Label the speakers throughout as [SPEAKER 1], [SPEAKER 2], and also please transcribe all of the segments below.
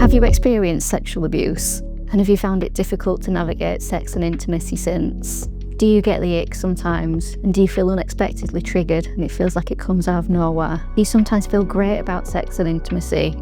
[SPEAKER 1] Have you experienced sexual abuse? And have you found it difficult to navigate sex and intimacy since? Do you get the ick sometimes? And do you feel unexpectedly triggered and it feels like it comes out of nowhere? Do you sometimes feel great about sex and intimacy?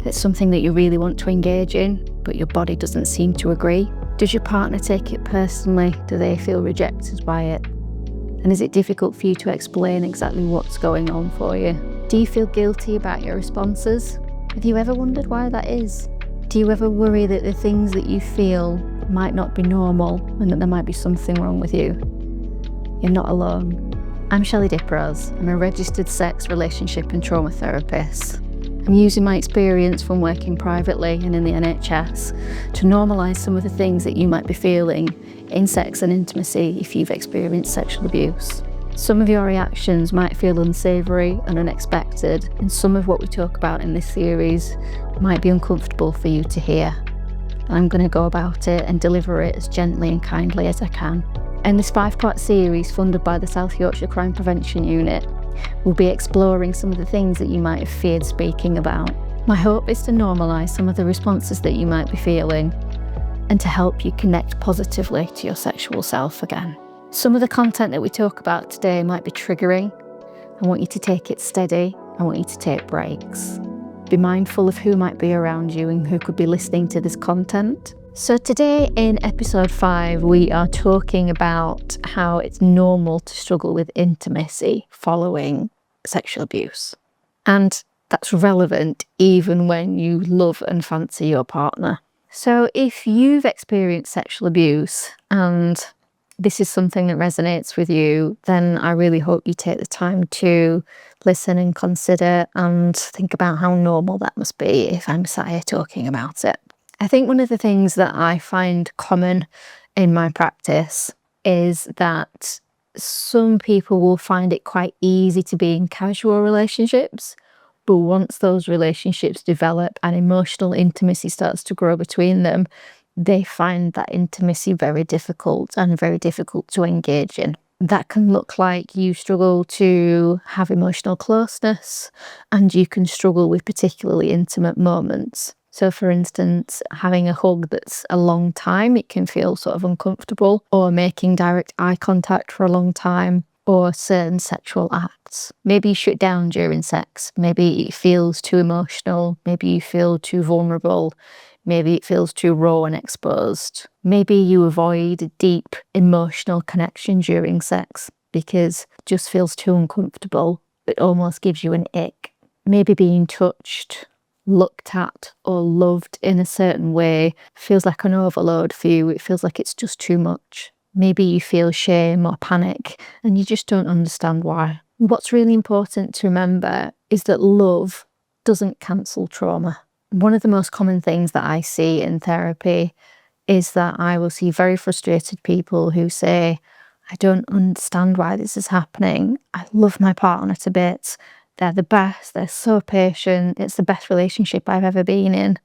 [SPEAKER 1] It's something that you really want to engage in, but your body doesn't seem to agree? Does your partner take it personally? Do they feel rejected by it? And is it difficult for you to explain exactly what's going on for you? Do you feel guilty about your responses? Have you ever wondered why that is? Do you ever worry that the things that you feel might not be normal and that there might be something wrong with you? You're not alone. I'm Shelly. I'm a registered sex, relationship and trauma therapist. I'm using my experience from working privately and in the NHS to normalise some of the things that you might be feeling in sex and intimacy if you've experienced sexual abuse. Some of your reactions might feel unsavoury and unexpected, and some of what we talk about in this series might be uncomfortable for you to hear. I'm going to go about it and deliver it as gently and kindly as I can. In this 5-part series funded by the South Yorkshire Crime Prevention Unit, we'll be exploring some of the things that you might have feared speaking about. My hope is to normalise some of the responses that you might be feeling and to help you connect positively to your sexual self again. Some of the content that we talk about today might be triggering. I want you to take it steady. I want you to take breaks. Be mindful of who might be around you and who could be listening to this content. So today in episode 5, we are talking about how it's normal to struggle with intimacy following sexual abuse. And that's relevant even when you love and fancy your partner. So if you've experienced sexual abuse and this is something that resonates with you, then I really hope you take the time to listen and consider and think about how normal that must be if I'm sat here talking about it. I think one of the things that I find common in my practice is that some people will find it quite easy to be in casual relationships, but once those relationships develop and emotional intimacy starts to grow between them, they find that intimacy very difficult and very difficult to engage in. That can look like you struggle to have emotional closeness and you can struggle with particularly intimate moments. So for instance, having a hug that's a long time, it can feel sort of uncomfortable, or making direct eye contact for a long time, or certain sexual acts. Maybe you shut down during sex. Maybe it feels too emotional. Maybe you feel too vulnerable. Maybe it feels too raw and exposed. Maybe you avoid a deep emotional connection during sex because it just feels too uncomfortable. It almost gives you an ick. Maybe being touched, looked at or loved in a certain way feels like an overload for you. It feels like it's just too much. Maybe you feel shame or panic and you just don't understand why. What's really important to remember is that love doesn't cancel trauma. One of the most common things that I see in therapy is that I will see very frustrated people who say, I don't understand why this is happening. I love my partner to bits. They're the best. They're so patient. It's the best relationship I've ever been in.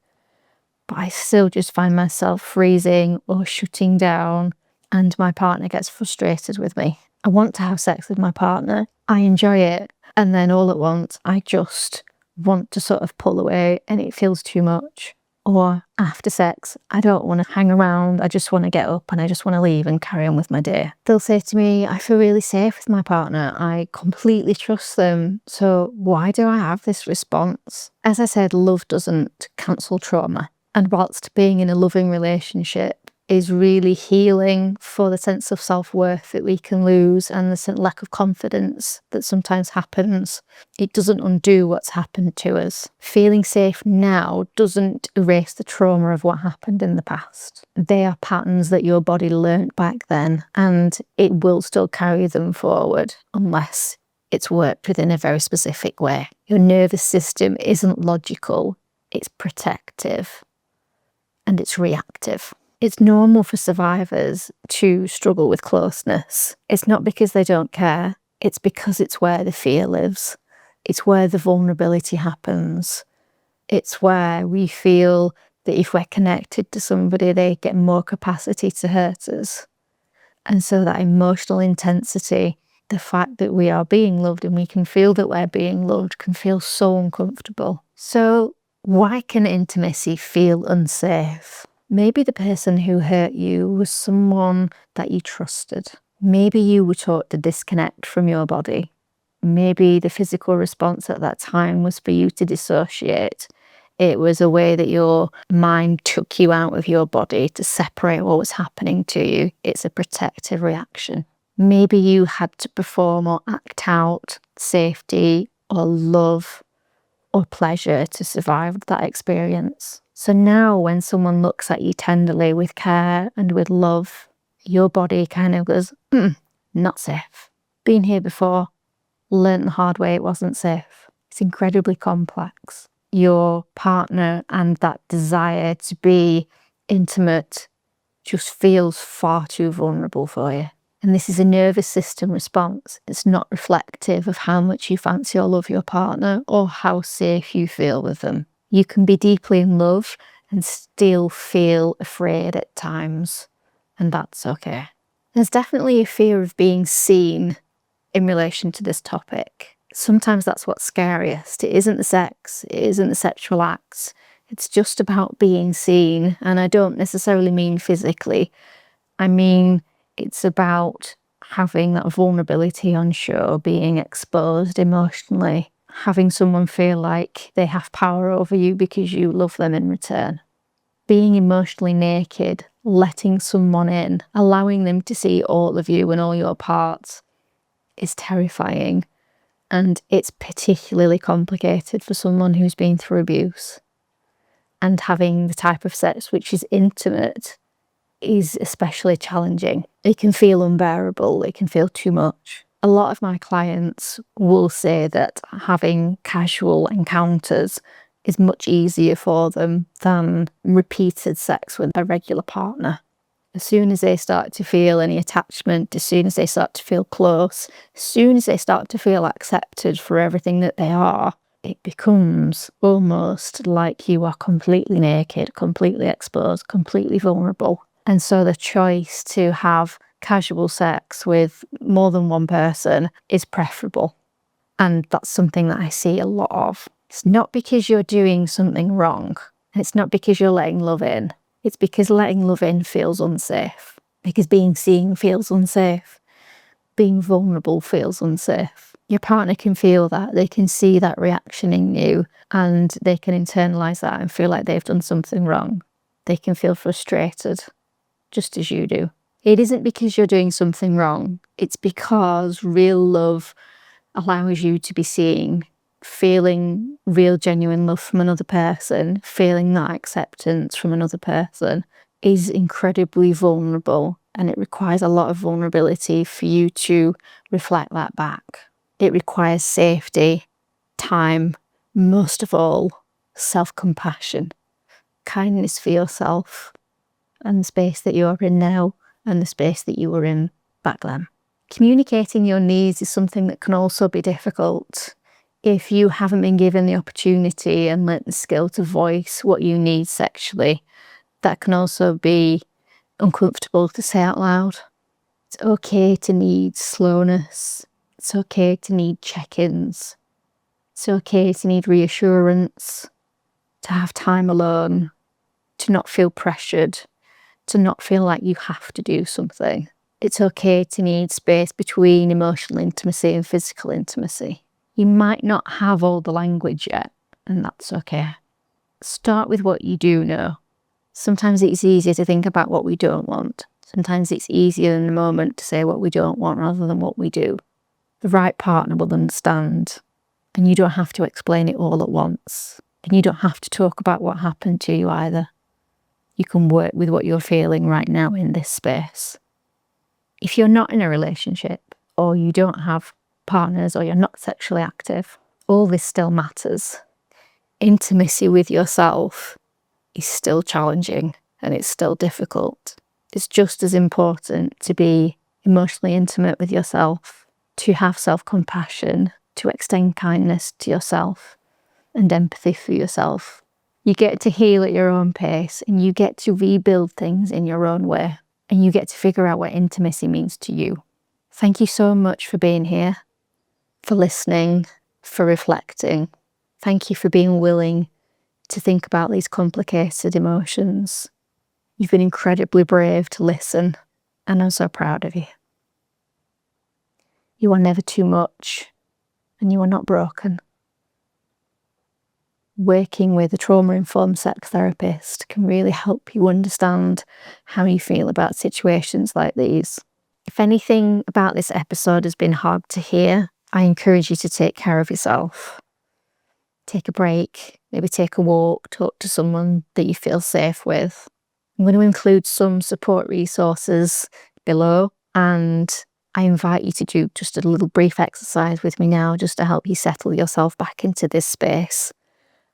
[SPEAKER 1] But I still just find myself freezing or shutting down, and my partner gets frustrated with me. I want to have sex with my partner. I enjoy it. And then all at once, I just want to sort of pull away and it feels too much. Or after sex, I don't want to hang around. I just want to get up and I just want to leave and carry on with my day. They'll say to me, I feel really safe with my partner. I completely trust them. So why do I have this response? As I said, love doesn't cancel trauma. And whilst being in a loving relationship is really healing for the sense of self-worth that we can lose and the lack of confidence that sometimes happens, it doesn't undo what's happened to us. Feeling safe now doesn't erase the trauma of what happened in the past. They are patterns that your body learnt back then, and it will still carry them forward unless it's worked within a very specific way. Your nervous system isn't logical, it's protective, and it's reactive. It's normal for survivors to struggle with closeness. It's not because they don't care, it's because it's where the fear lives. It's where the vulnerability happens. It's where we feel that if we're connected to somebody, they get more capacity to hurt us. And so that emotional intensity, the fact that we are being loved and we can feel that we're being loved, can feel so uncomfortable. So Why can intimacy feel unsafe? Maybe the person who hurt you was someone that you trusted. Maybe you were taught to disconnect from your body. Maybe the physical response at that time was for you to dissociate. It was a way that your mind took you out of your body to separate what was happening to you. It's a protective reaction. Maybe you had to perform or act out safety or love or pleasure to survive that experience. So now when someone looks at you tenderly with care and with love, your body kind of goes, not safe. Been here before, learned the hard way it wasn't safe. It's incredibly complex. Your partner and that desire to be intimate just feels far too vulnerable for you. And this is a nervous system response. It's not reflective of how much you fancy or love your partner or how safe you feel with them. You can be deeply in love and still feel afraid at times, and that's okay. There's definitely a fear of being seen in relation to this topic. Sometimes that's what's scariest. It isn't the sex, it isn't the sexual acts. It's just about being seen, and I don't necessarily mean physically. I mean, it's about having that vulnerability on show, being exposed emotionally, having someone feel like they have power over you because you love them in return. Being emotionally naked, letting someone in, allowing them to see all of you and all your parts is terrifying. And it's particularly complicated for someone who's been through abuse. And having the type of sex which is intimate is especially challenging. It can feel unbearable, it can feel too much. A lot of my clients will say that having casual encounters is much easier for them than repeated sex with a regular partner. As soon as they start to feel any attachment, as soon as they start to feel close, as soon as they start to feel accepted for everything that they are, it becomes almost like you are completely naked, completely exposed, completely vulnerable. And so the choice to have casual sex with more than one person is preferable. And that's something that I see a lot of. It's not because you're doing something wrong. And it's not because you're letting love in. It's because letting love in feels unsafe. Because being seen feels unsafe. Being vulnerable feels unsafe. Your partner can feel that. They can see that reaction in you and they can internalise that and feel like they've done something wrong. They can feel frustrated, just as you do. It isn't because you're doing something wrong. It's because real love allows you to be seen, feeling real genuine love from another person, feeling that acceptance from another person is incredibly vulnerable, and it requires a lot of vulnerability for you to reflect that back. It requires safety, time, most of all, self-compassion, kindness for yourself and the space that you're in now and the space that you were in back then. Communicating your needs is something that can also be difficult if you haven't been given the opportunity and learnt the skill to voice what you need sexually. That can also be uncomfortable to say out loud. It's okay to need slowness. It's okay to need check-ins. It's okay to need reassurance, to have time alone, to not feel pressured, to not feel like you have to do something. It's okay to need space between emotional intimacy and physical intimacy. You might not have all the language yet, and that's okay. Start with what you do know. Sometimes it's easier to think about what we don't want. Sometimes it's easier in the moment to say what we don't want rather than what we do. The right partner will understand, and you don't have to explain it all at once. And you don't have to talk about what happened to you either. You can work with what you're feeling right now in this space. If you're not in a relationship, or you don't have partners, or you're not sexually active, all this still matters. Intimacy with yourself is still challenging and it's still difficult. It's just as important to be emotionally intimate with yourself, to have self-compassion, to extend kindness to yourself and empathy for yourself. You get to heal at your own pace and you get to rebuild things in your own way, and you get to figure out what intimacy means to you. Thank you so much for being here, for listening, for reflecting. Thank you for being willing to think about these complicated emotions. You've been incredibly brave to listen, and I'm so proud of you. You are never too much, and you are not broken. Working with a trauma-informed sex therapist can really help you understand how you feel about situations like these. If anything about this episode has been hard to hear, I encourage you to take care of yourself. Take a break, maybe take a walk, talk to someone that you feel safe with. I'm going to include some support resources below, and I invite you to do just a little brief exercise with me now just to help you settle yourself back into this space.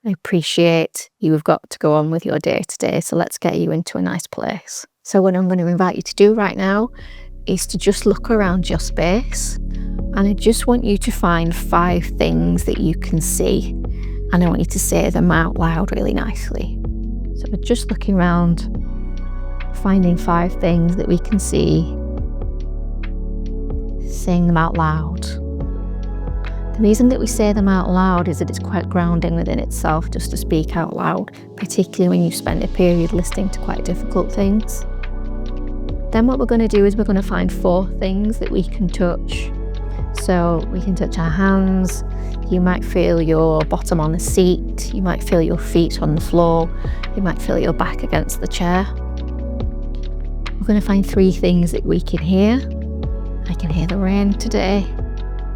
[SPEAKER 1] I appreciate you have got to go on with your day today, so let's get you into a nice place. So what I'm going to invite you to do right now is to just look around your space, and I just want you to find 5 things that you can see, and I want you to say them out loud really nicely. So we're just looking around, finding 5 things that we can see, saying them out loud. The reason that we say them out loud is that it's quite grounding within itself just to speak out loud, particularly when you spend a period listening to quite difficult things. Then what we're going to do is we're going to find 4 things that we can touch. So we can touch our hands, you might feel your bottom on the seat, you might feel your feet on the floor, you might feel your back against the chair. We're going to find 3 things that we can hear. I can hear the rain today,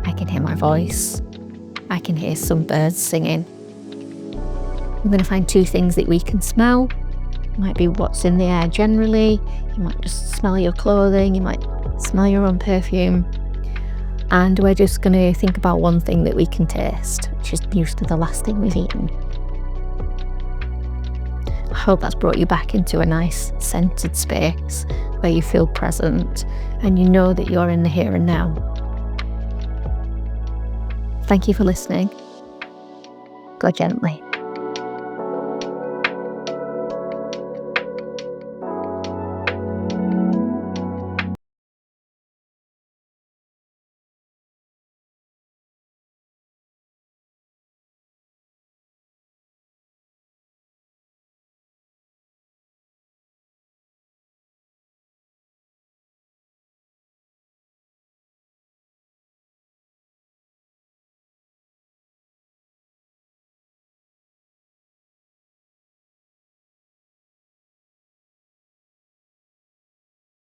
[SPEAKER 1] I can hear my voice, I can hear some birds singing. We're going to find 2 things that we can smell. It might be what's in the air generally, you might just smell your clothing, you might smell your own perfume. And we're just going to think about 1 thing that we can taste, which is usually the last thing we've eaten. I hope that's brought you back into a nice centered space where you feel present and you know that you're in the here and now. Thank you for listening. Go gently.